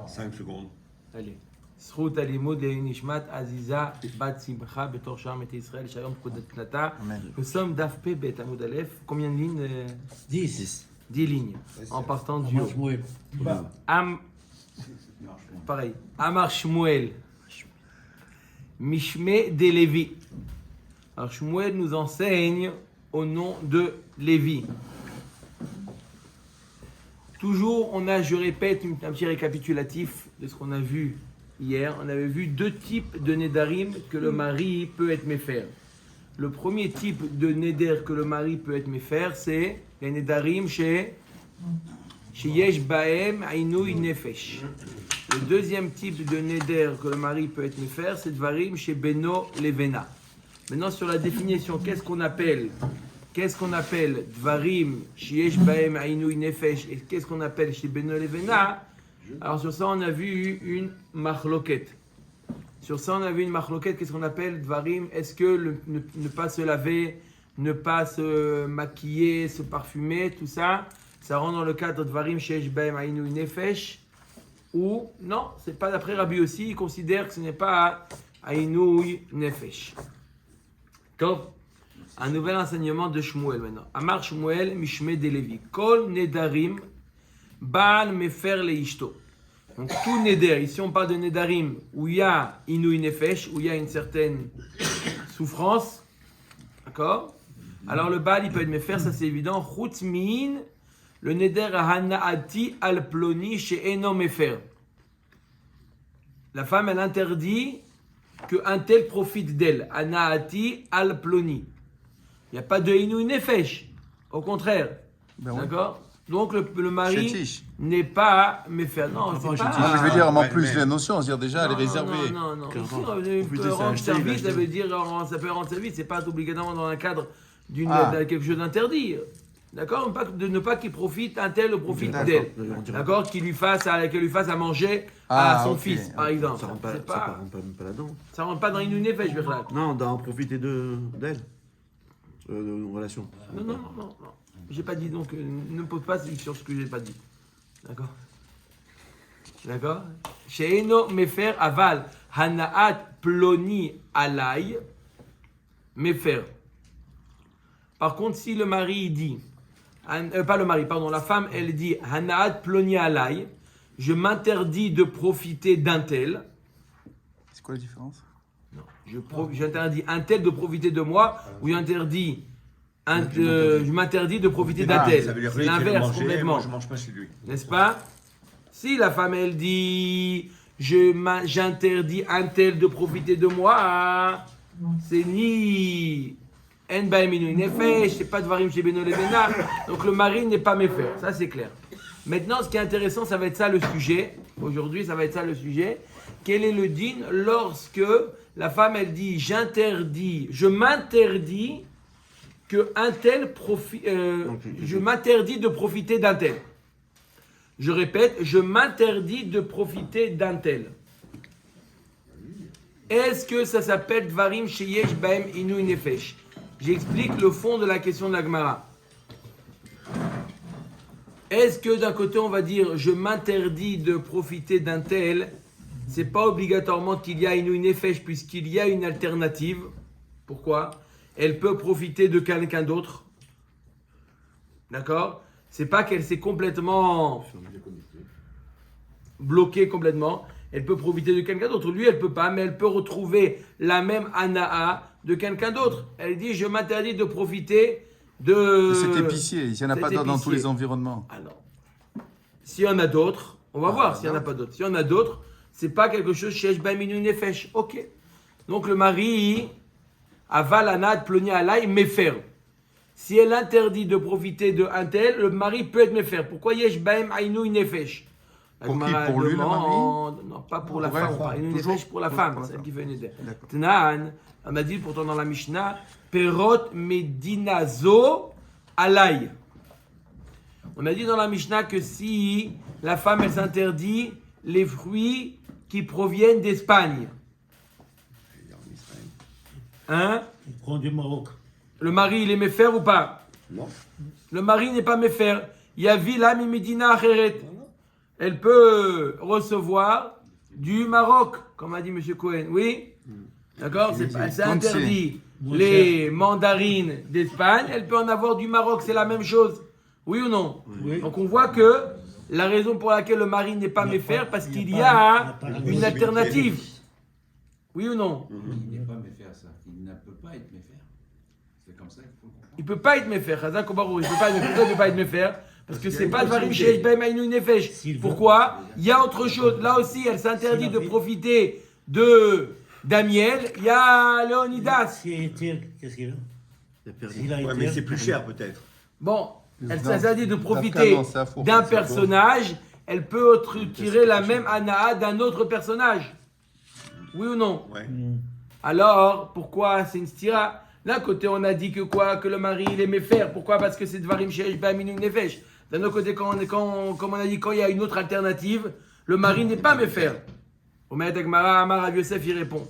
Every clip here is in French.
5 secondes. Allez. זכות הלימוד לנשמת עזיזה בת שמחה בתור שער מתי ישראל שהיום פקודת פלטה. Nous sommes דף פ"ב עמוד א', combien de lignes 10. 10 lignes en partant du haut. Pareil. Amar Shmuel. Mishme de Lévi. Alors Shmuel nous enseigne au nom de Lévi. Toujours, je répète un petit récapitulatif de ce qu'on a vu hier. On avait vu deux types de Nédarim que le mari peut être méfer. Le premier type de Néder que le mari peut être méfer, c'est les Nédarim chez Yesh Baem Ainui Nefesh. Le deuxième type de Néder que le mari peut être méfer, c'est Dvarim chez Beno Levena. Maintenant, sur la définition, qu'est-ce qu'on appelle Dvarim, Shiesh Baem Ainui Nefesh, et qu'est-ce qu'on appelle chez Beno Levena? Alors sur ça, on a vu une machloket. Qu'est-ce qu'on appelle Dvarim? Est-ce que ne pas se laver, ne pas se maquiller, se parfumer, tout ça, ça rentre dans le cadre de Dvarim, Shiesh Baem Ainui Nefesh? Ou non, c'est pas d'après Rabbi aussi, il considère que ce n'est pas Ainui Nefesh. Top. Un nouvel enseignement de Shmuel maintenant. Amar Shmuel, Mishme de Lévi. Kol Nedarim, Baal Mefer Leishto. Donc tout Neder, ici on parle de Nedarim où il y a Inui Nefesh, où il y a une certaine souffrance. D'accord? Alors le Baal il peut être Mefer, ça c'est évident. Chutz Min, le Neder Hanaati al Ploni chez Eno Mefer. La femme elle interdit qu'un tel profite d'elle. Hanaati al Ploni. Il n'y a pas de Inui Nefesh. Au contraire. Ben d'accord? Oui. Donc le mari n'est pas méfer. Non, c'est pas... je veux dire, en plus de la notion, c'est-à-dire déjà, elle est réservée. Non. Ici, rendre service, ça veut dire, ça peut rendre service, c'est pas obligatoirement dans un cadre de quelque chose d'interdit. D'accord? Ne pas qu'il profite, un tel profite d'elle. D'accord? Qu'il lui fasse à manger à son fils, par exemple. Ça rentre pas là-dedans. Ça rentre pas dans Inui Nefesh, Birlak. Non, d'en profiter d'elle. Une relation. Non. J'ai pas dit donc, ne me pose pas sur ce que j'ai pas dit. D'accord? Sheino mefer aval hanaat ploni alay mefer. Par contre, si le mari dit, la femme, elle dit hanaat ploni alay, je m'interdis de profiter d'un tel. C'est quoi la différence? J'interdis un tel de profiter de moi, ou j'interdis je m'interdis de profiter d'un tel. C'est l'inverse complètement. Moi, je mange pas chez lui. N'est-ce pas? Si la femme elle dit j'interdis un tel de profiter de moi, c'est ni en baem inui nefesh, c'est pas dvarim chez Beno Levena. Donc le mari n'est pas méfer. Ça c'est clair. Maintenant, ce qui est intéressant, ça va être ça le sujet. Aujourd'hui, ça va être ça le sujet. Quel est le din lorsque la femme, elle dit, je m'interdis que un tel je m'interdis de profiter d'un tel. Je répète, je m'interdis de profiter d'un tel. Est-ce que ça s'appelle Dvarim Sheyesh Baem Inui Nefesh? J'explique le fond de la question de la Gemara. Est-ce que d'un côté on va dire je m'interdis de profiter d'un tel? C'est pas obligatoirement qu'il y a Inui Nefesh puisqu'il y a une alternative. Pourquoi? Elle peut profiter de quelqu'un d'autre. D'accord? C'est pas qu'elle s'est complètement bloquée complètement. Elle peut profiter de quelqu'un d'autre. Lui, elle peut pas, mais elle peut retrouver la même anaa de quelqu'un d'autre. Elle dit je m'interdis de profiter de cet épicier. Il n'y en a pas dans tous les environnements. Alors, s'il y en a d'autres, on va voir s'il n'y en a pas d'autres. S'il y en a d'autres, c'est pas quelque chose chez Baem Inui Nefesh. Ok. Donc le mari, aval anad ploni alay mefer. Si elle interdit de profiter de un tel, le mari peut être méfer. Pourquoi yesh baem ainui nefesh? Pour qui? Pour lui, le mari? Non, pas pour la femme. Ainui nefesh pour la femme, celle qui fait une idée. Tnan, on a dit pourtant dans la Mishnah, perot medinazo alay. On a dit dans la Mishnah que si la femme elle s'interdit les fruits qui proviennent d'Espagne. Hein? Il prend du Maroc. Le mari, il est méfer ou pas? Non. Le mari n'est pas méfer. Yavi la mi medina acheret. elle peut recevoir du Maroc, comme a dit M. Cohen. Oui? D'accord? C'est interdit. Les mandarines d'Espagne, elle peut en avoir du Maroc, c'est la même chose. Oui ou non? Oui. Donc on voit que la raison pour laquelle le mari n'est pas méfaire, parce qu'il y a une alternative. Oui ou non? Il n'est pas méfaire, ça. Il ne peut pas être méfaire. C'est comme ça qu'il faut comprendre. Il ne peut pas être méfaire. Chazak Obarou, il ne peut pas être méfaire. Parce que c'est pas Dvarim Sheish Behem Ainu Nefesh. Pourquoi? Il y a autre chose. Là aussi, elle s'interdit de profiter d'Amiel. Il y a Léonidas. S'il y a Éther, qu'est-ce qu'il a? Il a perdu. S'il a Ouais, mais Éther, c'est plus cher peut-être. Bon, elle Dans- s'interdit de profiter d'après, non, c'est à faux, d'un c'est à faux. personnage. Elle peut tirer la même anaa d'un autre personnage. Oui ou non? Ouais. Alors, pourquoi c'est une stira? D'un côté, on a dit que quoi? Que le mari, il est méfaire. Pourquoi? Parce que c'est Dvarim Sheish Behem Ainu Nefesh. D'un autre côté, comme on a dit, quand il y a une autre alternative, le mari n'est pas méfaire. Omer Dagmara, Amar Rav Yosef, il répond.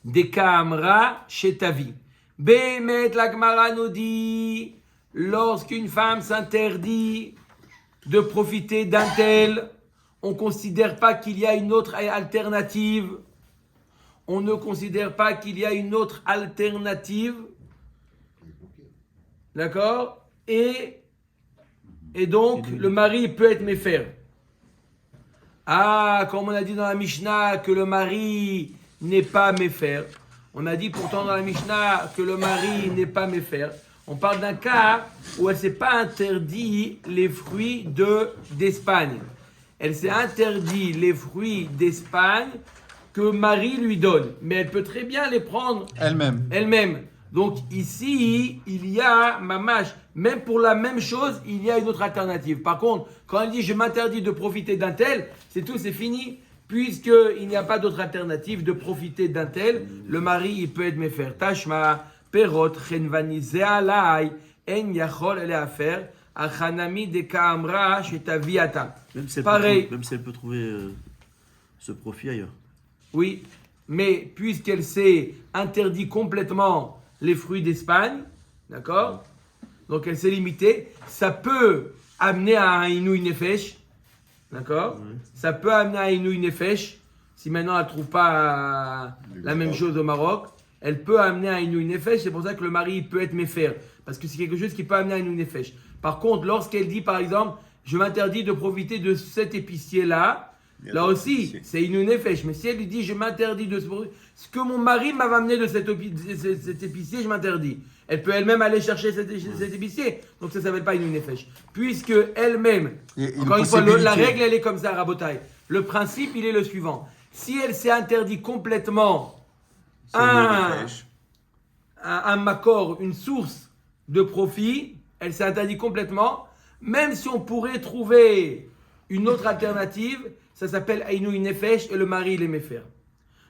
Deka Amra Shetavi. Behemet, la Gemara nous dit, lorsqu'une femme s'interdit de profiter d'un tel, on ne considère pas qu'il y a une autre alternative. On ne considère pas qu'il y a une autre alternative. D'accord? Et donc, le mari peut être méfaire. Ah, comme on a dit dans la Mishnah que le mari n'est pas méfaire. On a dit pourtant dans la Mishnah que le mari n'est pas méfaire. On parle d'un cas où elle ne s'est pas interdit les fruits d'Espagne. Elle s'est interdit les fruits d'Espagne que Marie lui donne. Mais elle peut très bien les prendre elle-même. Donc ici, il y a mamash. Même pour la même chose, il y a une autre alternative. Par contre, quand elle dit je m'interdis de profiter d'un tel, c'est tout, c'est fini. Puisqu'il n'y a pas d'autre alternative de profiter d'un tel, le mari, il peut être méfaire. Tashma, perot, chenvani, zealai, en yachol, elle est à faire. Achanami de kaamra, shetaviata. Pareil. Même si elle peut trouver ce profit ailleurs. Oui, mais puisqu'elle s'est interdit complètement les fruits d'Espagne, d'accord? Donc elle s'est limitée, ça peut amener à un inouï nefesh, d'accord? Ça peut amener à un inouï nefesh, si maintenant elle ne trouve pas la même chose au Maroc, elle peut amener à un inouï nefesh, c'est pour ça que le mari peut être méfaire, parce que c'est quelque chose qui peut amener à un inouï nefesh. Par contre, lorsqu'elle dit par exemple, je m'interdis de profiter de cet épicier-là, là aussi, c'est une nefesh. Mais si elle lui dit, je m'interdis de ce que mon mari m'a amené de cet épicier, je m'interdis. Elle peut elle-même aller chercher cet épicier. Donc ça ne s'appelle pas une nefesh. Puisque elle-même, encore une fois, la règle, elle est comme ça, Rabotai. Le principe, il est le suivant. Si elle s'est interdit complètement un makor, une source de profit, elle s'est interdit complètement, même si on pourrait trouver une autre alternative, ça s'appelle Aïnou Nefesh et le mari il est méfaire.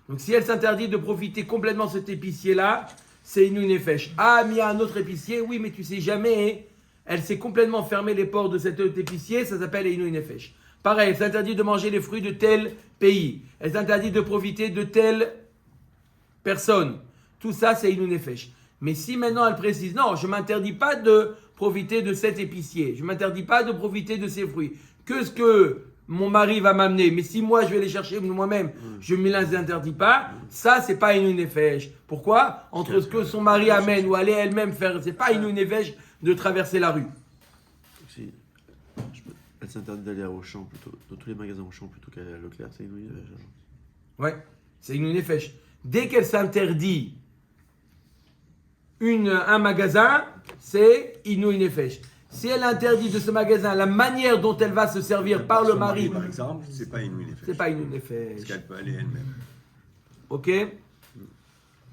Donc si elle s'interdit de profiter complètement de cet épicier-là, c'est Aïnou Nefesh. Ah, mais il y a un autre épicier, oui, mais tu sais jamais, elle s'est complètement fermé les portes de cet autre épicier, ça s'appelle Aïnou Nefesh. Pareil, elle s'interdit de manger les fruits de tel pays. Elle s'interdit de profiter de telle personne. Tout ça, c'est Aïnou Nefesh. Mais si maintenant elle précise, non, je ne m'interdis pas de profiter de cet épicier, je ne m'interdis pas de profiter de ces fruits, que ce que mon mari va m'amener, mais si moi je vais les chercher moi-même, je ne me les interdis pas, ça c'est pas une nefesh. Pourquoi? Entre ce que son mari amène ou aller elle-même faire, c'est pas une nefesh de traverser la rue. Si, elle s'interdit d'aller à Auchan plutôt, dans tous les magasins Auchan plutôt qu'à Leclerc, c'est une Ouais, c'est une nefesh. Dès qu'elle s'interdit un magasin, c'est Inouï Nefesh. Si elle interdit de ce magasin la manière dont elle va se servir par le mari, Par exemple, c'est pas une nefesh. c'est pas Inouï Parce Nefesh. qu'elle peut aller elle-même. Ok?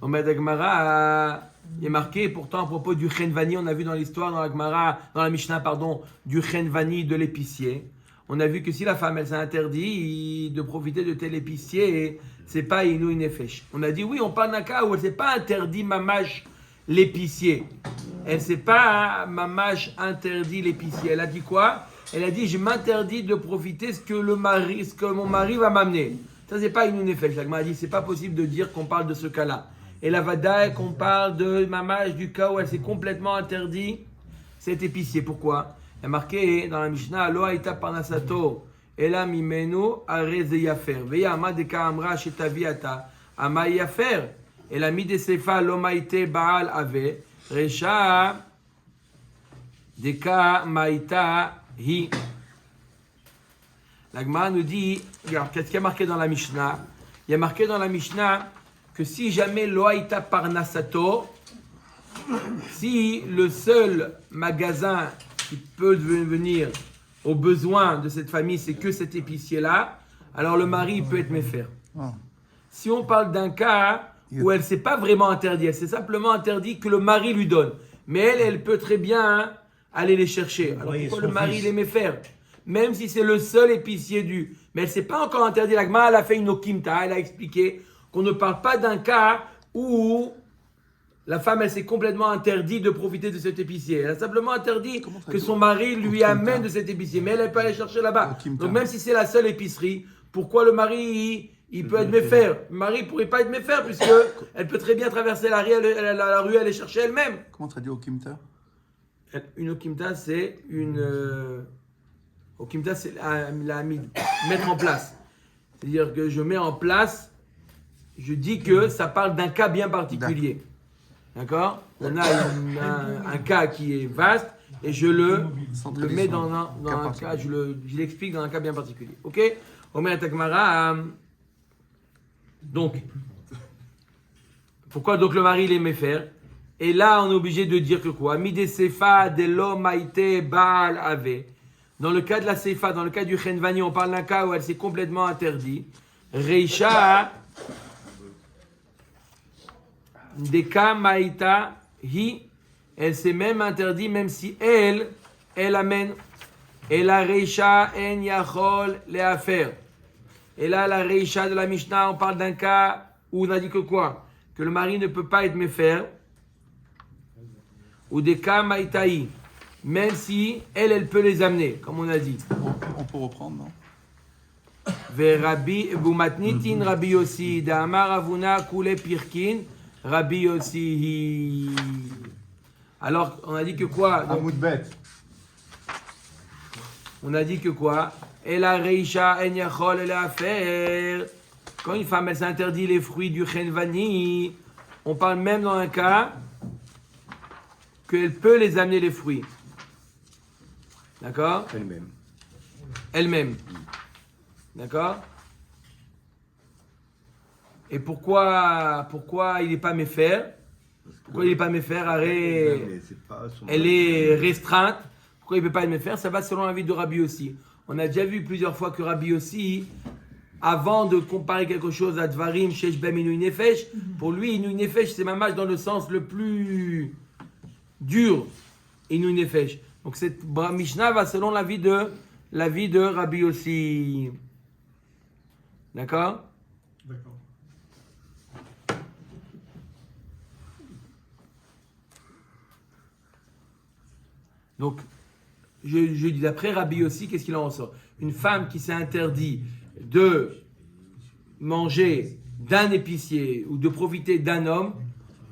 Omer Gemara, il est marqué pourtant à propos du Chenvani, on a vu dans l'histoire, dans la Gemara, dans la Mishnah, pardon, du Chenvani de l'épicier. On a vu que si la femme, elle s'est interdit de profiter de tel épicier, c'est pas Inouï Nefesh. On a dit oui, on parle d'un cas où elle s'est pas interdit mamash l'épicier. Elle s'est pas mamash interdit l'épicier. Elle a dit quoi? Elle a dit je m'interdis de profiter ce que mon mari va m'amener. Ça c'est pas une nefesh. La Gemara a dit c'est pas possible de dire qu'on parle de ce cas-là. Et la Vadaï qu'on parle de mamash du cas où elle s'est complètement interdit cet épicier. Pourquoi? Il y a marqué dans la Mishnah, Lo haïta parnasato, ela mimenu areze yafer. Veya ama deka amra shetavi ata, ama yafer. Ela mi de sefa lo maïte baal ave, resha deka maïta hi. La Gemara nous dit, regarde, qu'est-ce qu'il y a marqué dans la Mishnah? Il y a marqué dans la Mishnah que si jamais lo haïta parnasato, si le seul magasin qui peut devenir aux besoins de cette famille, c'est que cet épicier-là, alors le mari peut être méfer. Si on parle d'un cas où elle ne s'est pas vraiment interdit, elle s'est simplement interdit que le mari lui donne, mais elle peut très bien aller les chercher. Alors pourquoi le mari les méfer? Même si c'est le seul épicier du... Mais elle ne s'est pas encore interdit. La Gemara, elle a fait une okimta, elle a expliqué qu'on ne parle pas d'un cas où la femme, elle s'est complètement interdite de profiter de cet épicier. Elle a simplement interdit que son mari lui amène de cet épicier. Mais elle peut aller chercher là-bas. Donc même si c'est la seule épicerie, pourquoi le mari, il peut être méfer? Le mari ne pourrait pas être méfer puisqu'elle peut très bien traverser la rue et aller chercher elle-même. Comment tu as dit okimta? Une okimta, c'est une... okimta, c'est mettre en place. C'est-à-dire que je mets en place, je dis que ça parle d'un cas bien particulier. D'accord? On a un cas qui est vaste et je le mets dans un cas, je l'explique dans un cas bien particulier. Ok? Omer Takmara. Donc, pourquoi donc le mari les méfer? Et là, on est obligé de dire que quoi? Mide sefa de lo maïte baal ave. Dans le cas de la sefa, dans le cas du chenvani, on parle d'un cas où elle s'est complètement interdite. Reisha. Deka maïta hi, elle s'est même interdite, même si elle amène. Et la reisha en yachol leafer. Et là, la reisha de la Mishnah, on parle d'un cas où on a dit que quoi? Que le mari ne peut pas être méfer. Ou deka maïta hi, même si elle peut les amener, comme on a dit. On peut reprendre, non? Rabbi Bumatnitin Rabbi Yossi, Damar Avuna Kule Pirkin. Rabbi Yossi. Alors, on a dit que quoi? On a dit que quoi? Et la reisha en yachol el afer. Quand une femme, elle s'interdit les fruits du chenvani, on parle même dans un cas qu'elle peut les amener les fruits. D'accord? Elle-même. D'accord? Et pourquoi il n'est pas méfer? Pourquoi il n'est pas méfer? Elle est restreinte. Pourquoi il ne peut pas être méfer? Ça va selon l'avis de Rabbi Yossi. On a déjà vu plusieurs fois que Rabbi Yossi, avant de comparer quelque chose à Dvarim, Sheshbem, Inouï Nefesh, pour lui, Inouï Nefesh, c'est mamash dans le sens le plus dur, Inouï Nefesh. Donc cette Mishnah va selon l'avis de Rabbi Yossi. D'accord? D'accord. Donc, je dis d'après Rabbi aussi, qu'est-ce qu'il en ressort? Une femme qui s'est interdit de manger d'un épicier ou de profiter d'un homme,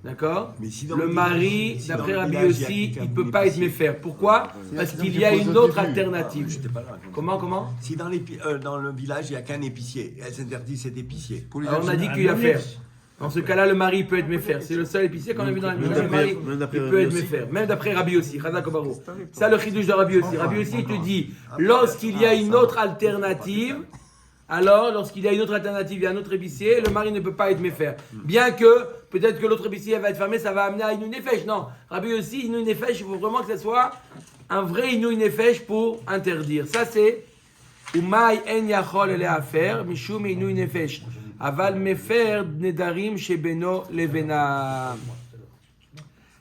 d'accord? Le mari, d'après Rabbi aussi, il ne peut pas être méfer. Pourquoi? Parce qu'il y a une autre alternative. Comment? Si dans le village, il n'y a qu'un épicier, elle s'interdit cet épicier. Alors on a dit qu'il y a faire. Dans ce cas-là, le mari peut être méfer. C'est le seul épicier qu'on a vu dans la Mishnah. Le mari peut être méfer. Même d'après Rabbi aussi. Ça, le chidouche de Rabbi aussi. Rabbi aussi, il te dit, lorsqu'il y a une autre alternative, alors, lorsqu'il y a une autre alternative, il y a un autre épicier, le mari ne peut pas être méfer. Bien que, peut-être que l'autre épicier va être fermé, ça va amener à Inouï Nefesh. Non, Rabbi aussi, Inouï Nefesh, il faut vraiment que ce soit un vrai Inouï Nefesh pour interdire. Ça, c'est Umay en yachol ele afer, mishum Inouï Nefesh. Aval mefer nedarim shebeno levena.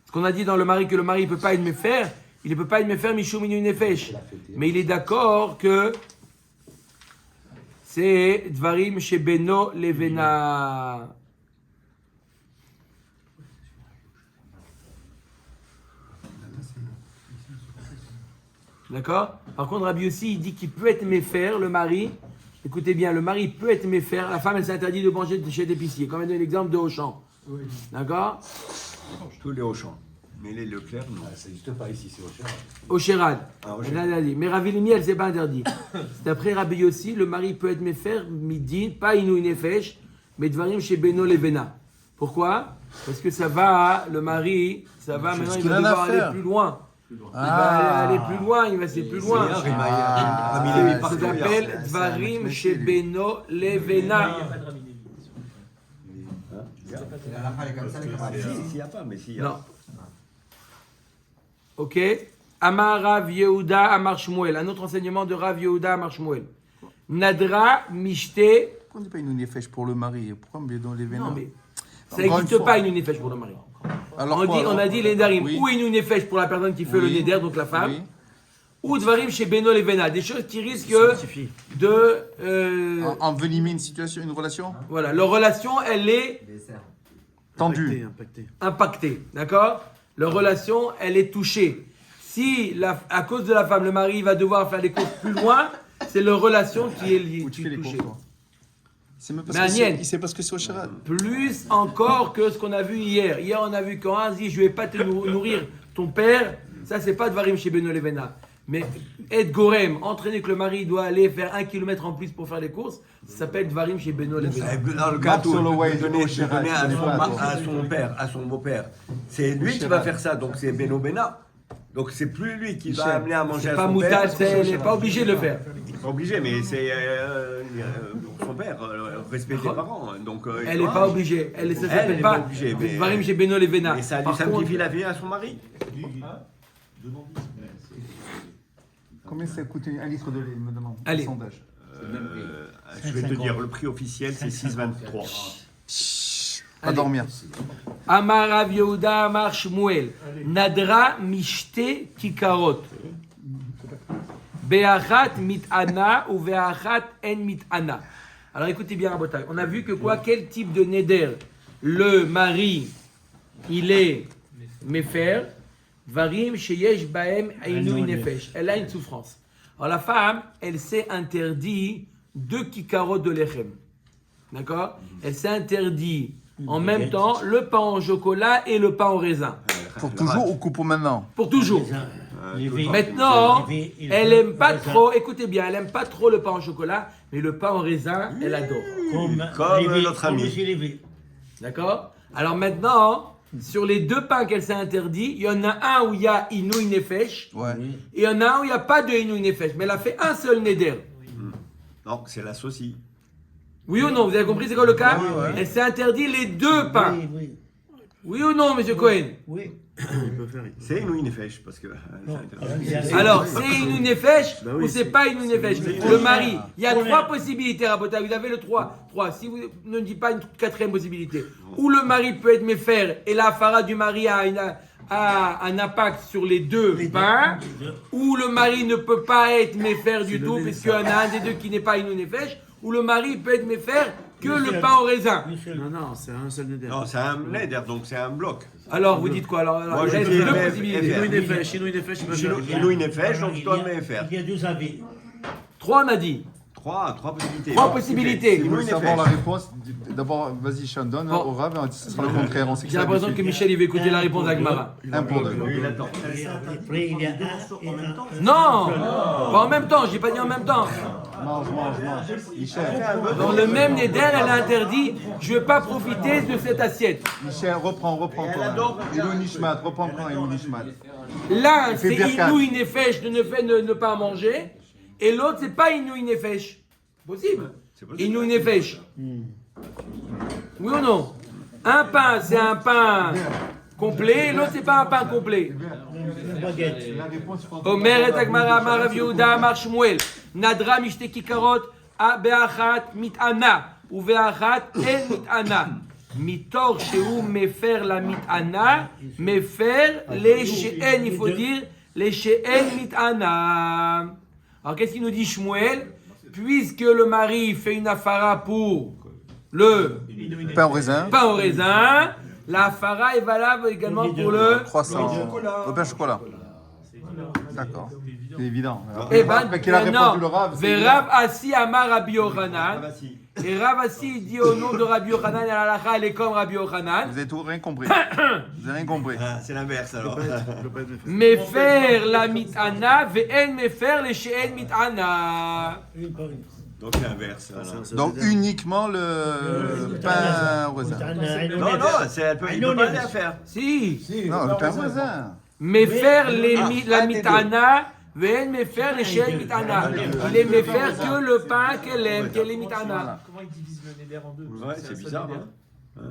Ce qu'on a dit dans le mari, que le mari ne peut pas être méfer, il ne peut pas être méfer mishum Inouï Nefesh. Mais il est d'accord que c'est Dvarim Shebeno Levena. D'accord? Par contre, Rabbi aussi, il dit qu'il peut être méfer, le mari. Écoutez bien, le mari peut être méfer. La femme, elle s'interdit de manger chez l'épicier. Comme elle donne l'exemple de Auchan. Oui. D'accord? Tous les Auchan. Mais les Leclerc, non. Ça n'existe pas ici, c'est au cher. Au Sherad. Ah, au Elle Sherad. a dit. Mais Rav Elimi, elle s'est pas interdit. D'après Rabbi Yossi, le mari peut être méfer, midi, pas inou nefesh, mais dvarim chez Beno Levena. Pourquoi? Parce que ça va, le mari, ça va, maintenant ce il qu'il va en a devoir à aller faire. plus loin. Il va Ah. aller plus loin, il va aller plus loin. C'est bien, Rémaïa. Ah. Rami Lévi Ça partout, s'appelle hier. dvarim c'est chez lui. Beno Levena. S'il n'y a pas, mais s'il y a. Non. Ok. Amar Rav Yehuda Amar Shmuel. Un autre enseignement de Rav Yehuda Amar Shmuel. Nadra Mishte. Pourquoi on dit pas une nefesh pour le mari? Pourquoi on met dans les vénins? Non, mais ça Encore n'existe une fois. pas une nefesh pour le mari. Alors On, quoi, dit, alors on a dit les darim. Oui. Ou une nefesh pour la personne qui fait le Oui. neder, donc la femme. Oui. Ou dvarim chez Beno Levena. Des choses qui risquent de. Envenimer une situation, une relation Voilà. Leur relation, elle est tendue. Impacté. impactée. D'accord? Leur relation, elle est touchée. Si, à cause de la femme, le mari va devoir faire les courses plus loin, c'est leur relation qui est liée, Où tu fais les touchée. courses, toi? C'est même parce Mais que Aniel. c'est parce que c'est au Sherad. Plus encore que ce qu'on a vu hier. Hier, on a vu quand un dit je vais pas te nourrir ton père. Ça, c'est pas de varim chez Beno Levena. Mais être gorem, entraîner que le mari doit aller faire 1 kilomètre en plus pour faire les courses, ça s'appelle dvarim chez Beno Levena. Dans le cas où Soloway, de donner au Sherad, à c'est pas à son père, à son beau-père, c'est lui qui va faire ça, donc c'est Beno Bena. Donc c'est plus lui qui va Michel, amener à manger à Pas son moutal, père. elle n'est pas obligée de le faire. Il n'est pas obligé, mais c'est son père, respect des parents. Donc, Elle n'est pas obligée. Elle ne Elle s'appelle est pas pas obligée, mais- dvarim chez Beno Levena. Et ça lui Par contre, simplifie la vie à son mari. Combien ça coûte un litre de lait, me demande? Allez. Sondage. Je vais te dire, le prix officiel c'est 6,23. Pas Allez. dormir. Amar Rav Yehuda Amar Shmuel. Nadra mishte kikarot. Be'achat mit'ana ou be'achat en mit'ana. Alors écoutez bien, Rabotai. On a vu que quoi? Quel type de neder le mari, il est méfer. Varim sheyesh baem einu nefesh. Elle a une souffrance. Alors la femme, elle s'est interdit 2 kikarot de lechem. D'accord? Elle s'est interdit en même temps le pain au chocolat et le pain au raisin. Pour toujours ou pour maintenant? Pour toujours. Maintenant, elle aime pas trop, écoutez bien, elle aime pas trop le pain au chocolat, mais le pain au raisin, elle adore. Comme notre ami. D'accord? Alors maintenant, sur les 2 pains qu'elle s'est interdit, il y en a un où il y a Inouï Nefesh, Ouais. et il y en a un où il n'y a pas de Inouï Nefesh, mais elle a fait un seul Neder. Non, c'est la saucisse. Oui ou non? Vous avez compris c'est quoi le cas? Oui, ouais. Elle s'est interdit les 2 pains. Oui, Oui ou non, monsieur Cohen? oui. Il peut faire. C'est une nefesh parce que. Alors, c'est Inouï Nefesh Bah oui, ou c'est pas Inouï Nefesh? Le mari, il y a 3 possibilités, Rabota. Vous avez le 3. Si vous ne dites pas une 4e possibilité. Ou le mari peut être méfer et la fara du mari a un impact sur les 2 pains. Ou le mari ne peut pas être méfer du tout puisqu'il y en a un des 2 qui n'est pas Inouï Nefesh. Ou le mari peut être méfer que le pain au raisin. Non, non, c'est un seul neder. Non, c'est un neder, donc c'est un bloc. Alors, vous dites quoi? Alors, Moi, il je reste dis 2 FF. possibilités. Inouï nefesh, Inouï nefesh, il peut faire. Inouï nefesh, donc tu dois me faire. Il y a 2 avis. 3, on a dit. 3 possibilités. 3 possibilités. Si vous Inouï voulez savoir la nefesh. réponse, d'abord, vas-y, Sean, donne Bon. au Rav, ce sera le contraire. On sait que J'ai ça l'impression que Michel, il va écouter la réponse d'Agmara. Un pour 2. Oui, il attend. Après, il y a un. Non, pas en même temps, j'ai pas dit en même temps. Mange. Michel, Dans le même Neder, elle a interdit, je ne vais pas profiter de cette assiette. Michel, reprends quand même. Ilou Nishmat, reprends quand Ilou Nishmat. L'un, fait c'est birkat. Inouï Nefesh de ne pas manger, et l'autre, c'est pas Inouï Nefesh. Possible. C'est possible. Inouï Nefesh. Oui ou non? Un pain, c'est un pain complet, l'autre, c'est pas un pain complet. Baguette. La réponse, je pense. Omer et Agmara, Amar Rav Yehuda, Amar Shmuel. Nadra mishte kikarot, be'achat mit'ana, ou be'achat en mit'ana. Mitor shehu mefer la mit'ana, mefer les she'en, il faut dire, les she'en mit'ana. Alors qu'est-ce qu'il nous dit Shmuel? Puisque le mari fait une afara pour le Pain au raisin, pain au raisin, la afara est valable également pour le croissant, au pain au chocolat. D'accord. C'est évident. Eh ben, Après qu'il a répondu le Rav, c'est Rav évident. Assi Amar Rabbi Yochanan. Et Rav Assi il dit au nom de Rabbi Yochanan, et la halakha elle est comme Rabbi Yochanan. Vous avez tout rien compris. Vous avez rien compris. Ah, c'est l'inverse alors. Mefer la mitana ve'en mefer le she'en mitana. Une par une. Donc l'inverse. alors. Donc uniquement le pain au raisin. Non, elle peut pas rien faire. Si. Non, le pain au raisin. Mefer la mitana ve'en mefer le she'en mitana. Il est mefer que le pain qu'elle aime, qu'elle est mitana. Comment ils divisent le neder en deux? Ouais, c'est bizarre. Hein.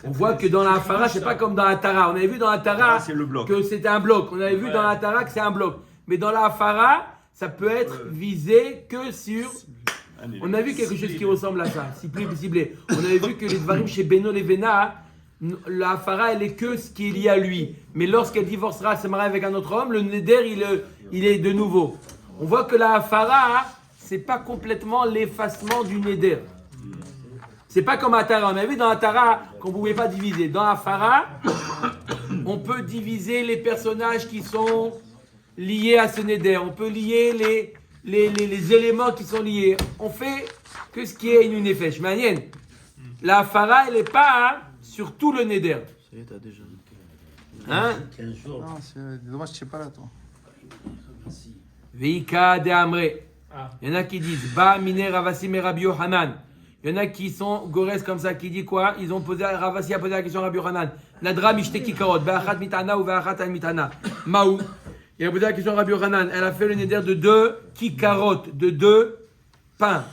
On voit que dans la Hafara, c'est pas comme dans la Tara. On avait vu dans la Tara C'est le bloc. que c'était un bloc. On avait vu dans la Tara que c'est un bloc. Mais dans la Hafara, ça peut être visé que sur. On a vu quelque chose qui ressemble à ça, ciblé. On avait vu que les Dvarim chez Beno Levena, la Hafara, elle est que ce qui est lié à lui. Mais lorsqu'elle divorcera, se marie avec un autre homme, le Neder, il est de nouveau. On voit que la Hafara, c'est pas complètement l'effacement du Neder. C'est pas comme à Tara. On a vu dans la Tara qu'on ne pouvait pas diviser. Dans la Hafara, on peut diviser les personnages qui sont liés à ce Neder. On peut lier les éléments qui sont liés. On fait que ce qui est une nefesh. Manienne. La Hafara, elle n'est pas sur tout le Neder. Ça y est, t'as déjà. Hein? 15 jours. Non, c'est dommage que tu sais pas là, toi. Veika de Amré. Il y en a qui disent Ba mine Ravasi me Rabbi Yohanan. Il y en a qui sont gores comme ça, qui dit quoi? Ils ont posé, Ravasi a posé la question à Rabbi Yohanan. Nadra mishte kikarot, be'achat mitana ou be'achat al mitana. Maou. Il a posé la question à Rabbi Yohanan. Elle a fait le neder de 2 kikarot, de 2 pains.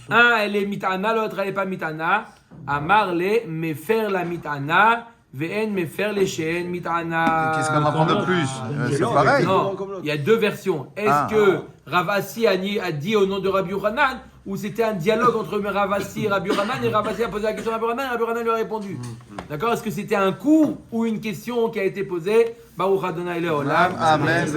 Un, elle est mitana, l'autre, elle n'est pas mitana. Amar le mefer la mitana, ve'en mefer le she'en mitana. Qu'est-ce qu'on apprend de plus C'est pareil. Non, il y a deux versions. Est-ce que Ravasi a dit au nom de Rabbi Yochanan ou c'était un dialogue entre Ravasi et Rabbi Yochanan et Ravasi a posé la question à Rabbi Yochanan et Rabbi Yochanan lui a répondu. D'accord? Est-ce que c'était un coup ou une question qui a été posée? Baruch Adonai Leolam. Amen.